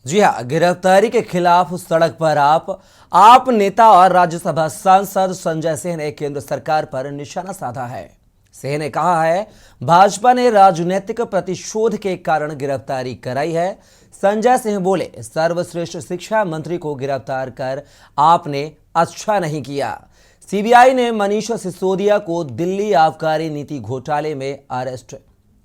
जी हाँ, गिरफ्तारी के खिलाफ सड़क पर आप नेता और राज्यसभा सांसद संजय सिंह ने केंद्र सरकार पर निशाना साधा है। सिंह ने कहा है, भाजपा ने राजनीतिक प्रतिशोध के कारण गिरफ्तारी कराई है। संजय सिंह बोले, सर्वश्रेष्ठ शिक्षा मंत्री को गिरफ्तार कर आपने अच्छा नहीं किया। सीबीआई ने मनीष सिसोदिया को दिल्ली आबकारी नीति घोटाले में अरेस्ट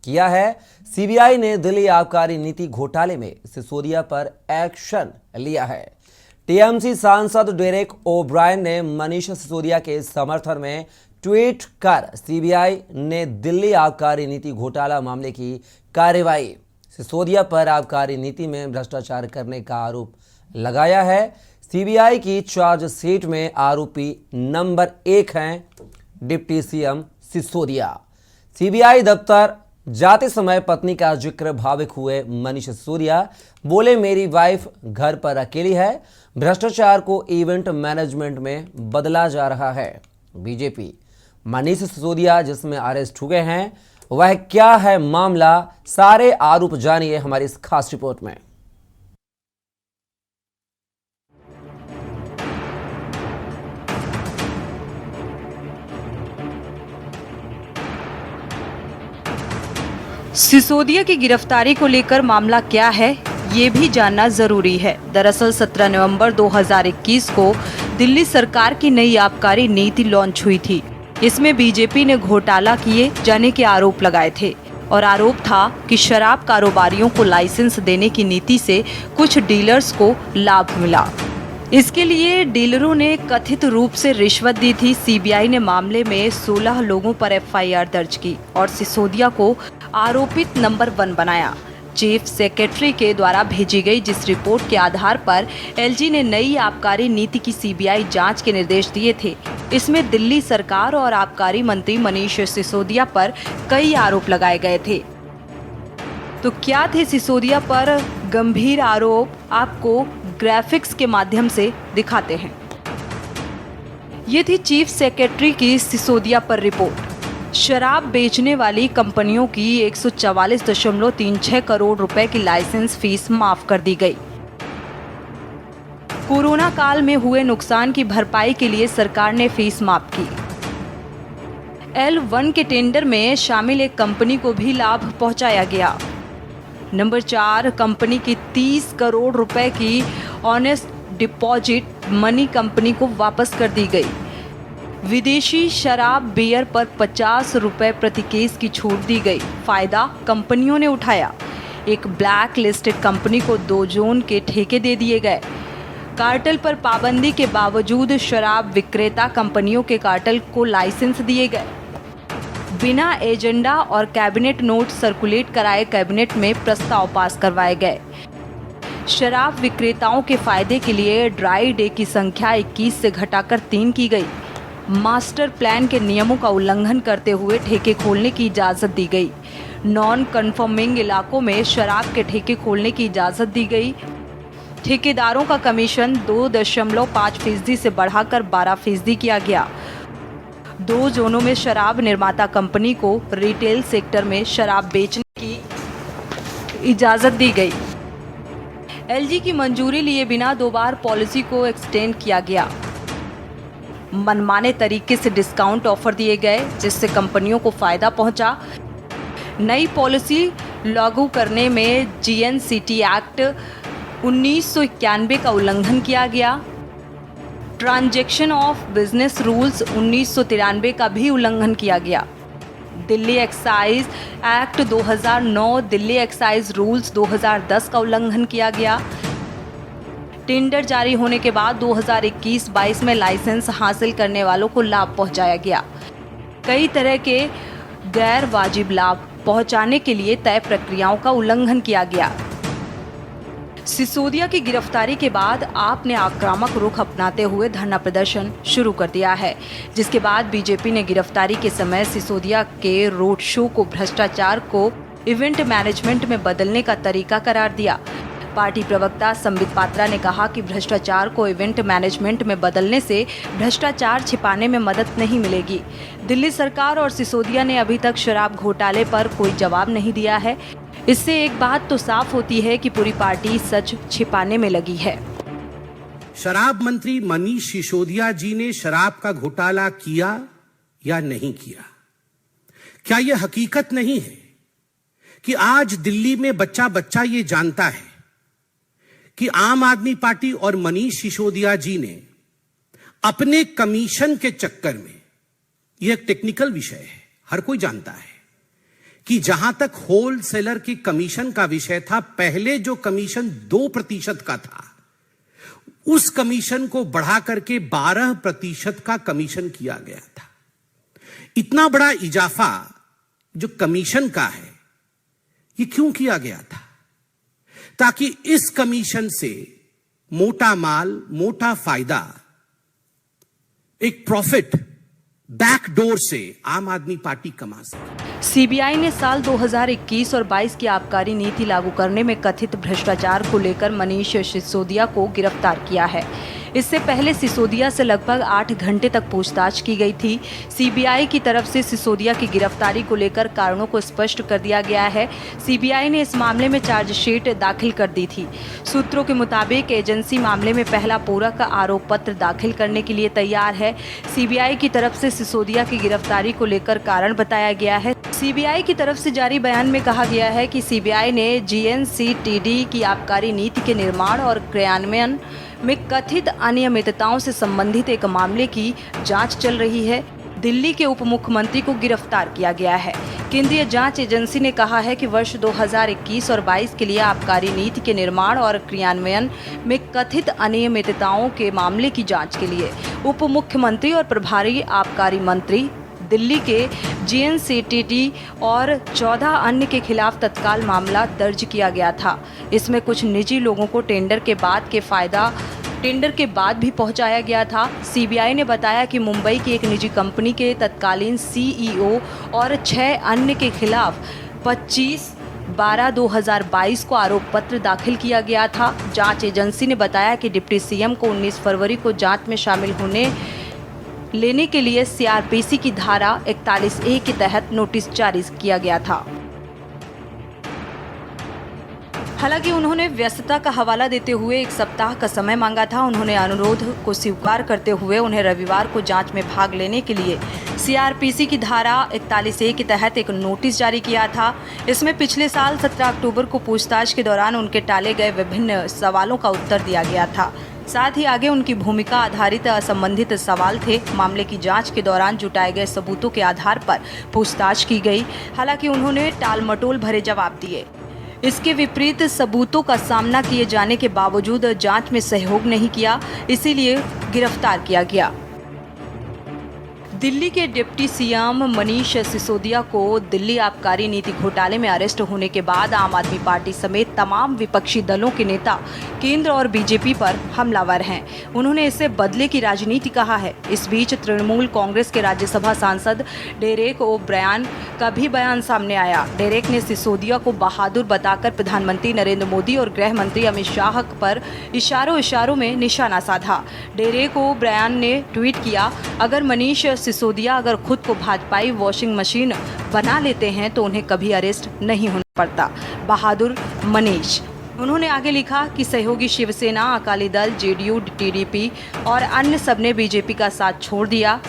किया है। सीबीआई ने दिल्ली आबकारी नीति घोटाले में सिसोदिया पर एक्शन लिया है। टीएमसी सांसद डेरेक ओब्रायन ने मनीष सिसोदिया के समर्थन में ट्वीट कर सीबीआई ने दिल्ली आबकारी नीति घोटाला मामले की कार्रवाई सिसोदिया पर आबकारी नीति में भ्रष्टाचार करने का आरोप लगाया है। सीबीआई की चार्जशीट में आरोपी नंबर 1 हैं डिप्टी सीएम सिसोदिया। सीबीआई दफ्तर जाते समय पत्नी का जिक्र भावुक हुए मनीष सिसोदिया बोले, मेरी वाइफ घर पर अकेली है। भ्रष्टाचार को इवेंट मैनेजमेंट में बदला जा रहा है। बीजेपी मनीष सिसोदिया जिसमें अरेस्ट हुए हैं, वह क्या है मामला, सारे आरोप जानिए हमारी इस खास रिपोर्ट में। सिसोदिया की गिरफ्तारी को लेकर मामला क्या है, ये भी जानना जरूरी है। दरअसल 17 नवंबर 2021 को दिल्ली सरकार की नई आबकारी नीति लॉन्च हुई थी। इसमें बीजेपी ने घोटाला किए जाने के आरोप लगाए थे और आरोप था कि शराब कारोबारियों को लाइसेंस देने की नीति से कुछ डीलर्स को लाभ मिला। इसके लिए डीलरों ने कथित रूप से रिश्वत दी थी। सीबीआई ने मामले में 16 लोगों पर एफआईआर दर्ज की और सिसोदिया को आरोपित नंबर 1 बनाया। चीफ सेक्रेटरी के द्वारा भेजी गई जिस रिपोर्ट के आधार पर एलजी ने नई आबकारी नीति की सीबीआई जांच के निर्देश दिए थे, इसमें दिल्ली सरकार और आबकारी मंत्री मनीष सिसोदिया पर कई आरोप लगाए गए थे। तो क्या थे सिसोदिया पर गंभीर आरोप, आपको ग्राफिक्स के माध्यम से दिखाते हैं। ये थी चीफ सेक्रेटरी की सिसोदिया पर रिपोर्ट। शराब बेचने वाली कंपनियों की 144.36 करोड़ रुपए की लाइसेंस फीस माफ कर दी गई। कोरोना काल में हुए नुकसान की भरपाई के लिए सरकार ने फीस माफ की। L1 के टेंडर में शामिल एक कंपनी को भी लाभ पहुंचाया गया। नंबर 4, कंपनी की 30 करोड़ रुपए की ऑनेस्ट डिपॉजिट मनी कंपनी को वापस कर दी गई। विदेशी शराब बियर पर 50 रुपए प्रति केस की छूट दी गई। फायदा कंपनियों ने उठाया। एक ब्लैक लिस्टेड कंपनी को 2 जोन के ठेके दे दिए गए। कार्टेल पर पाबंदी के बावजूद शराब विक्रेता कंपनियों के कार्टेल को लाइसेंस दिए गए। बिना एजेंडा और कैबिनेट नोट सर्कुलेट कराए कैबिनेट में प्रस्ताव पास करवाए गए। शराब विक्रेताओं के फायदे के लिए ड्राई डे की संख्या 21 से घटाकर 3 की गई। मास्टर प्लान के नियमों का उल्लंघन करते हुए ठेके खोलने की इजाज़त दी गई। नॉन कन्फर्मिंग इलाकों में शराब के ठेके खोलने की इजाज़त दी गई। ठेकेदारों का कमीशन 2.5% से बढ़ाकर 12% किया गया। 2 जोनों में शराब निर्माता कंपनी को रिटेल सेक्टर में शराब बेचने की इजाज़त दी गई। एलजी की मंजूरी लिए बिना 2 बार पॉलिसी को एक्सटेंड किया गया। मनमाने तरीके से डिस्काउंट ऑफर दिए गए जिससे कंपनियों को फायदा पहुंचा। नई पॉलिसी लागू करने में जीएनसीटी एक्ट 1991 का उल्लंघन किया गया। ट्रांजैक्शन ऑफ बिजनेस रूल्स 1993 का भी उल्लंघन किया गया। Delhi excise act 2009, Delhi excise rules 2010 का उल्लंघन किया गया। टेंडर जारी होने के बाद 2021-22 में लाइसेंस हासिल करने वालों को लाभ पहुंचाया गया। कई तरह के गैर वाजिब लाभ पहुंचाने के लिए तय प्रक्रियाओं का उल्लंघन किया गया। सिसोदिया की गिरफ्तारी के बाद आपने आक्रामक रुख अपनाते हुए धरना प्रदर्शन शुरू कर दिया है, जिसके बाद बीजेपी ने गिरफ्तारी के समय सिसोदिया के रोड शो को भ्रष्टाचार को इवेंट मैनेजमेंट में बदलने का तरीका करार दिया। पार्टी प्रवक्ता संबित पात्रा ने कहा कि भ्रष्टाचार को इवेंट मैनेजमेंट में बदलने से भ्रष्टाचार छिपाने में मदद नहीं मिलेगी। दिल्ली सरकार और सिसोदिया ने अभी तक शराब घोटाले पर कोई जवाब नहीं दिया है। इससे एक बात तो साफ होती है कि पूरी पार्टी सच छिपाने में लगी है। शराब मंत्री मनीष सिसोदिया जी ने शराब का घोटाला किया या नहीं किया? क्या यह हकीकत नहीं है कि आज दिल्ली में बच्चा बच्चा ये जानता है कि आम आदमी पार्टी और मनीष सिसोदिया जी ने अपने कमीशन के चक्कर में, यह एक टेक्निकल विषय है, हर कोई जानता है कि जहां तक होलसेलर की कमीशन का विषय था, पहले जो कमीशन 2% का था, उस कमीशन को बढ़ा करके 12% का कमीशन किया गया था। इतना बड़ा इजाफा जो कमीशन का है, ये क्यों किया गया था? ताकि इस कमीशन से मोटा माल, मोटा फायदा, एक प्रॉफिट बैकडोर से आम आदमी पार्टी कमा सके। सीबीआई ने साल 2021 और 22 की आबकारी नीति लागू करने में कथित भ्रष्टाचार को लेकर मनीष सिसोदिया को गिरफ्तार किया है। इससे पहले सिसोदिया से लगभग 8 घंटे तक पूछताछ की गई थी। सीबीआई की तरफ से सिसोदिया की गिरफ्तारी को लेकर कारणों को स्पष्ट कर दिया गया है। सीबीआई ने इस मामले में चार्जशीट दाखिल कर दी थी। सूत्रों के मुताबिक एजेंसी मामले में पहला पूरक आरोप पत्र दाखिल करने के लिए तैयार है। सीबीआई की तरफ से सिसोदिया की गिरफ्तारी को लेकर कारण बताया गया है। सीबीआई की तरफ से जारी बयान में कहा गया है कि सीबीआई ने जीएनसीटीडी की आबकारी नीति के निर्माण और क्रियान्वयन में कथित अनियमितताओं से संबंधित एक मामले की जांच चल रही है। दिल्ली के उप मुख्यमंत्री को गिरफ्तार किया गया है। केंद्रीय जांच एजेंसी ने कहा है कि वर्ष 2021 और 22 के लिए आबकारी नीति के निर्माण और क्रियान्वयन में कथित अनियमितताओं के मामले की जांच के लिए उप मुख्यमंत्री और प्रभारी आबकारी मंत्री दिल्ली के जीएनसीटीडी और 14 अन्य के खिलाफ तत्काल मामला दर्ज किया गया था। इसमें कुछ निजी लोगों को टेंडर के बाद भी पहुंचाया गया था। सीबीआई ने बताया कि मुंबई की एक निजी कंपनी के तत्कालीन सीईओ और 6 अन्य के खिलाफ 25/12/2022 को आरोप पत्र दाखिल किया गया था। जांच एजेंसी ने बताया कि डिप्टी सीएम को 19 फरवरी को जांच में शामिल लेने के लिए सीआरपीसी की धारा 41A के तहत नोटिस जारी किया गया था। हालांकि उन्होंने व्यस्तता का हवाला देते हुए 1 सप्ताह का समय मांगा था। उन्होंने अनुरोध को स्वीकार करते हुए उन्हें रविवार को जांच में भाग लेने के लिए सीआरपीसी की धारा 41A के तहत एक नोटिस जारी किया था। इसमें पिछले साल 17 अक्टूबर को पूछताछ के दौरान उनके टाले गए विभिन्न सवालों का उत्तर दिया गया था। साथ ही आगे उनकी भूमिका आधारित असंबंधित सवाल थे। मामले की जांच के दौरान जुटाए गए सबूतों के आधार पर पूछताछ की गई। हालांकि उन्होंने टालमटोल भरे जवाब दिए। इसके विपरीत सबूतों का सामना किए जाने के बावजूद जांच में सहयोग नहीं किया, इसीलिए गिरफ्तार किया गया। दिल्ली के डिप्टी सीएम मनीष सिसोदिया को दिल्ली आबकारी नीति घोटाले में अरेस्ट होने के बाद आम आदमी पार्टी समेत तमाम विपक्षी दलों के नेता केंद्र और बीजेपी पर हमलावर हैं। उन्होंने इसे बदले की राजनीति कहा है। इस बीच तृणमूल कांग्रेस के राज्यसभा सांसद डेरेक ओ ब्रायन का भी बयान सामने आया। डेरेक ने सिसोदिया को बहादुर बताकर प्रधानमंत्री नरेंद्र मोदी और गृह मंत्री अमित शाह पर इशारों में निशाना साधा। डेरेक ओ ब्रायन ने ट्वीट किया, अगर मनीष सिसोदिया अगर खुद को भाजपाई वॉशिंग मशीन बना लेते हैं तो उन्हें कभी अरेस्ट नहीं होना पड़ता। बहादुर मनीष। उन्होंने आगे लिखा कि सहयोगी शिवसेना, अकाली दल, जेडीयू, टीडीपी और अन्य सबने बीजेपी का साथ छोड़ दिया।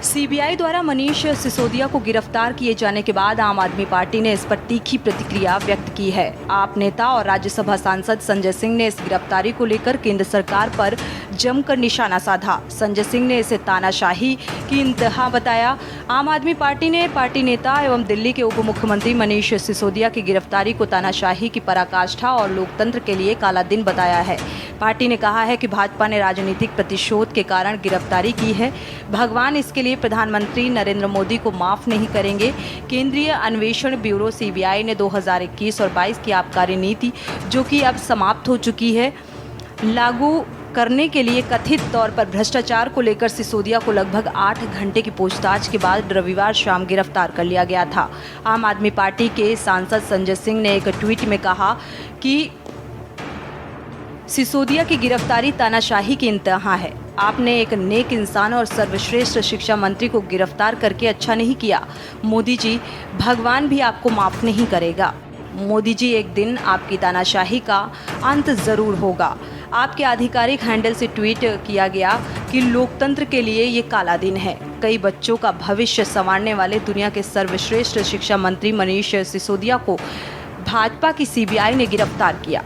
सीबीआई द्वारा मनीष सिसोदिया को गिरफ्तार किए जाने के बाद आम आदमी पार्टी ने इस पर तीखी प्रतिक्रिया व्यक्त की है। आप नेता और राज्यसभा सांसद संजय सिंह ने इस गिरफ्तारी को लेकर केंद्र सरकार पर जमकर निशाना साधा। संजय सिंह ने इसे तानाशाही की इंतहा बताया। आम आदमी पार्टी ने पार्टी नेता एवं दिल्ली के उप मुख्यमंत्री मनीष सिसोदिया की गिरफ्तारी को तानाशाही की पराकाष्ठा और लोकतंत्र के लिए काला दिन बताया है। पार्टी ने कहा है कि भाजपा ने राजनीतिक प्रतिशोध के कारण गिरफ्तारी की है। भगवान इसके लिए प्रधानमंत्री नरेंद्र मोदी को माफ नहीं करेंगे। केंद्रीय अन्वेषण ब्यूरो सीबीआई ने 2021 और 22 की आबकारी नीति, जो कि अब समाप्त हो चुकी है, लागू करने के लिए कथित तौर पर भ्रष्टाचार को लेकर सिसोदिया को लगभग 8 घंटे की पूछताछ के बाद रविवार शाम गिरफ्तार कर लिया गया था। आम आदमी पार्टी के सांसद संजय सिंह ने एक ट्वीट में कहा कि सिसोदिया की गिरफ्तारी तानाशाही की इंतहा है। आपने एक नेक इंसान और सर्वश्रेष्ठ शिक्षा मंत्री को गिरफ्तार करके अच्छा नहीं किया। मोदी जी, भगवान भी आपको माफ नहीं करेगा। मोदी जी, एक दिन आपकी तानाशाही का अंत जरूर होगा। आपके आधिकारिक हैंडल से ट्वीट किया गया कि लोकतंत्र के लिए ये काला दिन है। कई बच्चों का भविष्य संवारने वाले दुनिया के सर्वश्रेष्ठ शिक्षा मंत्री मनीष सिसोदिया को भाजपा की सीबीआई ने गिरफ्तार किया।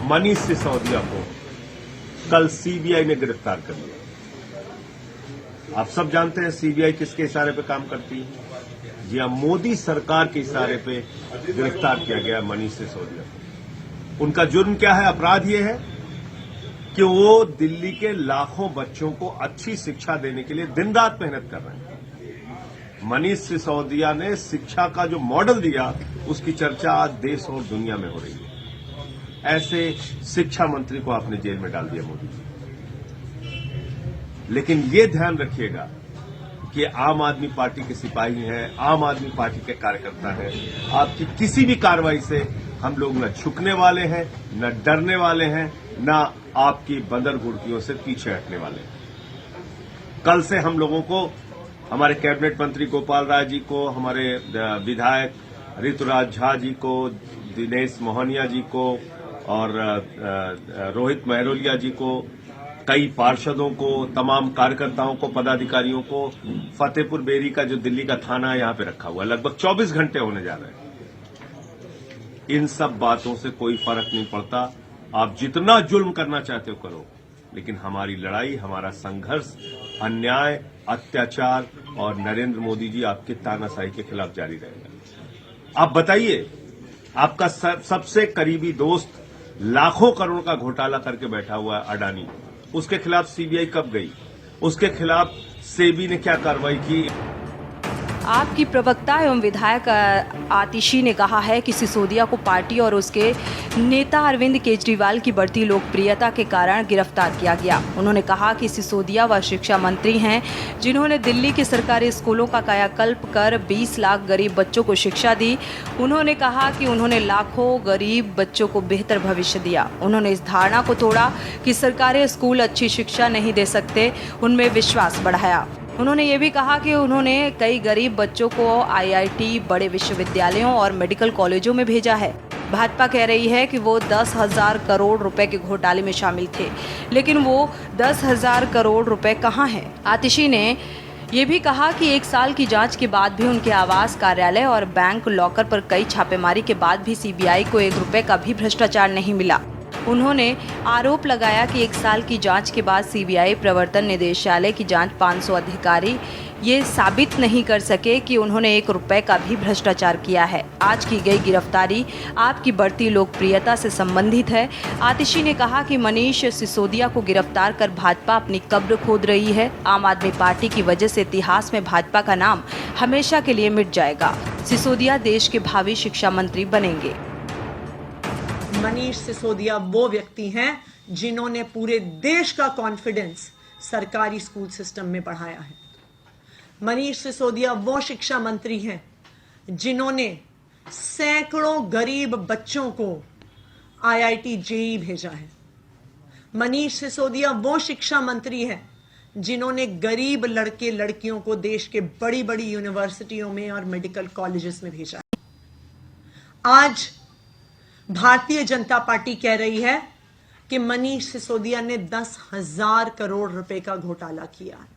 मनीष सिसोदिया को कल सीबीआई ने गिरफ्तार कर लिया। आप सब जानते हैं सीबीआई किसके इशारे पे काम करती है? जी हाँ, मोदी सरकार के इशारे पे गिरफ्तार किया गया मनीष सिसोदिया को। उनका जुर्म क्या है? अपराध ये है कि वो दिल्ली के लाखों बच्चों को अच्छी शिक्षा देने के लिए दिन रात मेहनत कर रहे हैं। मनीष सिसोदिया ने शिक्षा का जो मॉडल दिया, उसकी चर्चा आज देश और दुनिया में हो रही है। ऐसे शिक्षा मंत्री को आपने जेल में डाल दिया मोदी जी। लेकिन ये ध्यान रखिएगा कि आम आदमी पार्टी के सिपाही हैं, आम आदमी पार्टी के कार्यकर्ता हैं। आपकी किसी भी कार्रवाई से हम लोग न झुकने वाले हैं, न डरने वाले हैं, न आपकी बंदर गुड़कियों से पीछे हटने वाले हैं। कल से हम लोगों को, हमारे कैबिनेट मंत्री गोपाल राय जी को, हमारे विधायक ऋतुराज झा जी को, दिनेश मोहनिया जी को और रोहित महरोलिया जी को, कई पार्षदों को, तमाम कार्यकर्ताओं को, पदाधिकारियों को फतेहपुर बेरी का जो दिल्ली का थाना है यहां पे रखा हुआ है, लगभग 24 घंटे होने जा रहे हैं। इन सब बातों से कोई फर्क नहीं पड़ता। आप जितना जुल्म करना चाहते हो करो, लेकिन हमारी लड़ाई, हमारा संघर्ष अन्याय, अत्याचार और नरेंद्र मोदी जी आपके तानाशाही के खिलाफ जारी रहेगा। आप बताइए, आपका सबसे करीबी दोस्त लाखों करोड़ का घोटाला करके बैठा हुआ है अडानी, उसके खिलाफ सीबीआई कब गई? उसके खिलाफ सेबी ने क्या कार्रवाई की? आपकी प्रवक्ता एवं विधायक आतिशी ने कहा है कि सिसोदिया को पार्टी और उसके नेता अरविंद केजरीवाल की बढ़ती लोकप्रियता के कारण गिरफ्तार किया गया। उन्होंने कहा कि सिसोदिया वह शिक्षा मंत्री हैं जिन्होंने दिल्ली के सरकारी स्कूलों का कायाकल्प कर 20 लाख गरीब बच्चों को शिक्षा दी। उन्होंने कहा कि उन्होंने लाखों गरीब बच्चों को बेहतर भविष्य दिया। उन्होंने इस धारणा को तोड़ा कि सरकारी स्कूल अच्छी शिक्षा नहीं दे सकते, उनमें विश्वास बढ़ाया। उन्होंने ये भी कहा कि उन्होंने कई गरीब बच्चों को आईआईटी, बड़े विश्वविद्यालयों और मेडिकल कॉलेजों में भेजा है। भाजपा कह रही है कि वो 10,000 करोड़ रुपए के घोटाले में शामिल थे, लेकिन वो 10,000 करोड़ रुपए कहाँ हैं? आतिशी ने ये भी कहा कि 1 साल की जांच के बाद भी उनके आवास, कार्यालय और बैंक लॉकर पर कई छापेमारी के बाद भी सीबीआई को 1 रुपए का भी भ्रष्टाचार नहीं मिला। उन्होंने आरोप लगाया कि 1 साल की जांच के बाद सीबीआई प्रवर्तन निदेशालय की जांच 500 अधिकारी ये साबित नहीं कर सके कि उन्होंने 1 रुपए का भी भ्रष्टाचार किया है। आज की गई गिरफ्तारी आपकी बढ़ती लोकप्रियता से संबंधित है। आतिशी ने कहा कि मनीष सिसोदिया को गिरफ्तार कर भाजपा अपनी कब्र खोद रही है। आम आदमी पार्टी की वजह से इतिहास में भाजपा का नाम हमेशा के लिए मिट जाएगा। सिसोदिया देश के भावी शिक्षा मंत्री बनेंगे। मनीष सिसोदिया वो व्यक्ति हैं जिन्होंने पूरे देश का कॉन्फिडेंस सरकारी स्कूल सिस्टम में बढ़ाया है। मनीष सिसोदिया वो शिक्षा मंत्री हैं जिन्होंने सैकड़ों गरीब बच्चों को आईआईटी, जेईई भेजा है। मनीष सिसोदिया वो शिक्षा मंत्री हैं जिन्होंने गरीब लड़के लड़कियों को देश के बड़ी बड़ी यूनिवर्सिटियों में और मेडिकल कॉलेजेस में भेजा है। आज भारतीय जनता पार्टी कह रही है कि मनीष सिसोदिया ने 10,000 करोड़ रुपए का घोटाला किया है।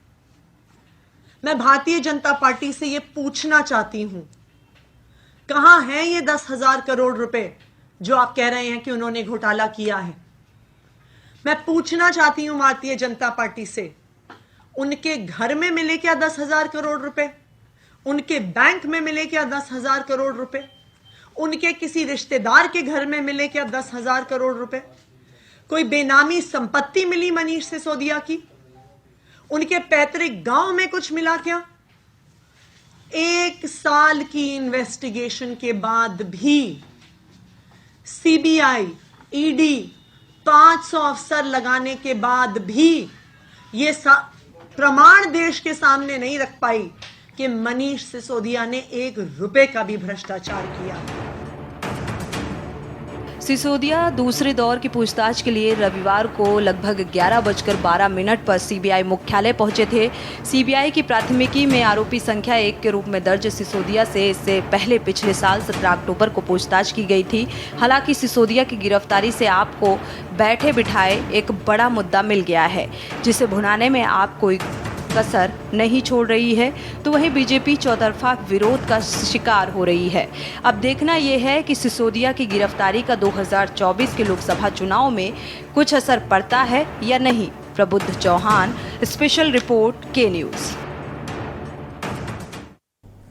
मैं भारतीय जनता पार्टी से यह पूछना चाहती हूं, कहां है ये 10,000 करोड़ रुपए जो आप कह रहे हैं कि उन्होंने घोटाला किया है? मैं पूछना चाहती हूं भारतीय जनता पार्टी से, उनके घर में मिले क्या 10,000 करोड़ रुपए? उनके बैंक में मिले क्या 10,000 करोड़ रुपए? उनके किसी रिश्तेदार के घर में मिले क्या 10,000 करोड़ रुपए? कोई बेनामी संपत्ति मिली मनीष सिसोदिया की? उनके पैतृक गांव में कुछ मिला क्या? 1 साल की इन्वेस्टिगेशन के बाद भी सीबीआई, ईडी 500 अफसर लगाने के बाद भी ये प्रमाण देश के सामने नहीं रख पाई कि मनीष सिसोदिया ने 1 रुपए का भी भ्रष्टाचार किया। सिसोदिया दूसरे दौर की पूछताछ के लिए रविवार को लगभग 11:12 पर सीबीआई मुख्यालय पहुंचे थे। सीबीआई की प्राथमिकी में आरोपी संख्या 1 के रूप में दर्ज सिसोदिया से इससे पहले पिछले साल 17 अक्टूबर को पूछताछ की गई थी। हालांकि सिसोदिया की गिरफ्तारी से आपको बैठे बिठाए एक बड़ा मुद्दा मिल गया है, जिसे भुनाने में आप कोई कसर नहीं छोड़ रही है, तो वहीं बीजेपी चौतरफा विरोध का शिकार हो रही है। अब देखना यह है कि सिसोदिया की गिरफ्तारी का 2024 के लोकसभा चुनाव में कुछ असर पड़ता है या नहीं। प्रबुद्ध चौहान, स्पेशल रिपोर्ट, के न्यूज़।